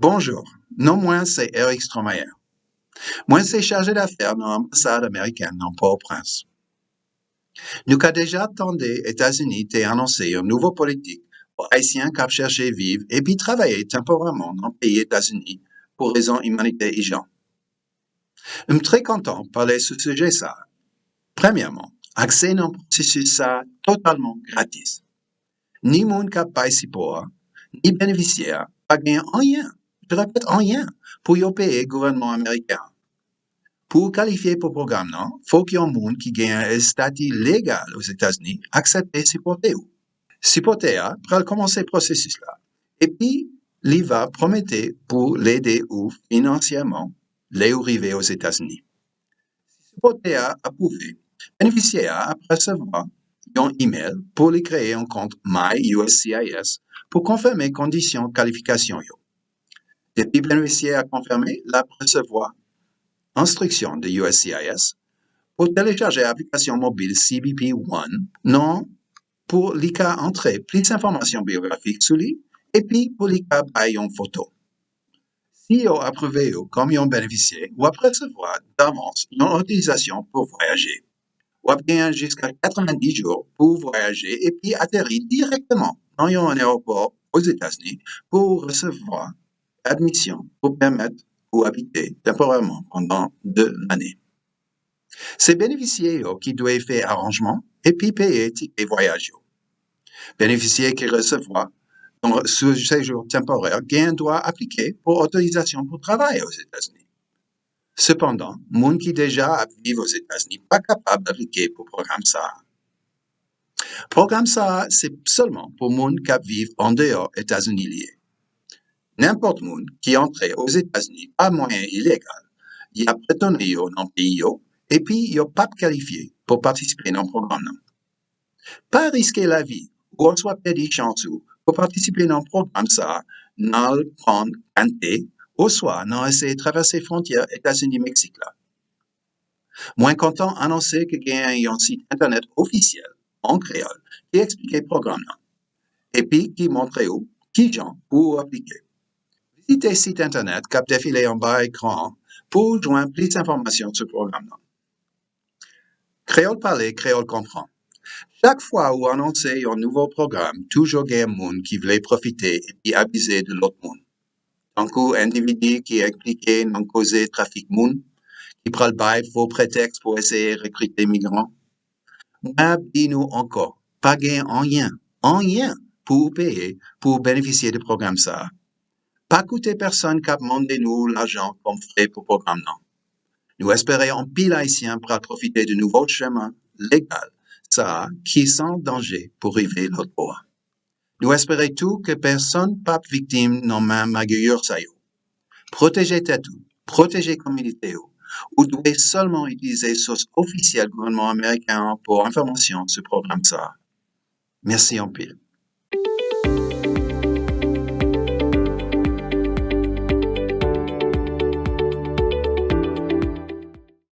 Bonjour, non moi c'est Eric Stromayer. Moi c'est chargé d'affaires dans l'ambassade américaine en Port-au-Prince. Nous avons déjà attendu États-Unis d'annoncer une nouvelle politique pour Haïtiens qui cherchent à vivre et puis travailler temporairement dans le pays États-Unis pour raisons humanitaires et gens. Je suis très content de parler sur ce sujet ça. Premièrement, accès à un processus ça totalement gratis. Ni monde qui paye si pour, ni bénéficiaire, pas gagner rien. Je répète rien pour y payer le gouvernement américain. Pour qualifier pour le programme, il faut qu'il y ait un monde qui gagne un statut légal aux États-Unis accepter supporter. Supporter pour commencer le processus-là. Et puis, l'IVA promettait pour l'aider ou financièrement les arriver aux États-Unis. Supporter approuvé, bénéficiaire après recevoir un email pour lui créer un compte MyUSCIS pour confirmer les conditions de qualification. Depuis bénéficiaire a confirmé, la recevoir instruction de USCIS pour télécharger l'application mobile CBP One, non pour l'ICA entrer plus d'informations biographiques sur lui et puis pour l'ICA payer une photo. Si vous approuvé comme un bénéficiaire, ou après recevoir d'avance une autorisation pour voyager. Ou bien jusqu'à 90 jours pour voyager et puis atterrir directement dans un aéroport aux États-Unis pour recevoir admission pour permettre ou habiter temporairement pendant 2 années. C'est bénéficiaires qui doivent faire arrangement et puis payer ticket voyage. Bénéficiaires qui recevront dans ce séjour temporaire gain doit appliquer pour autorisation pour travailler aux États-Unis. Cependant, monde qui déjà vivent aux États-Unis pas capable d'appliquer pour programme ça. Programme ça, c'est seulement pour monde qui vivent en dehors des États-Unis liés. N'importe monde qui entre aux États-Unis par moyen illégal, il a prétendu dans le pays et puis il n'est pas qualifié pour participer dans le programme. Pas risquer la vie ou soit perdre chance pour participer dans le programme ça, dans le prendre canté, ou soit dans essayer de traverser les frontières États-Unis-Mexique là. Moins content annoncer que il y a un site internet officiel en créole qui explique le programme là. Et puis qui montre où, qui gens pour appliquer. Visitez le site internet cap défilé en bas à écran pour joindre plus d'informations sur le programme là. Créole parler, créole comprend. Chaque fois où annoncer un nouveau programme, toujours il y a un monde qui voulait profiter et puis abuser de l'autre monde. Un coup, individu qui est impliqué dans causer trafic monde, qui prend le bail faux prétexte pour essayer de recruter des migrants. Mais dis-nous encore, pas gain rien pour payer, pour bénéficier du programme ça. Pas coûter personne qui a demandé nous l'argent comme frais pour le programme non. Nous espérons un pile haïtien pour profiter de nouveaux chemins légaux, ça qui sont danger pour arriver l'autre bord. Nous espérons tout que personne pas victime non même maguillure ça. Protégez tout, protégez communauté ou devez seulement utiliser source officielle gouvernement américain pour information sur le programme ça. Merci en pile.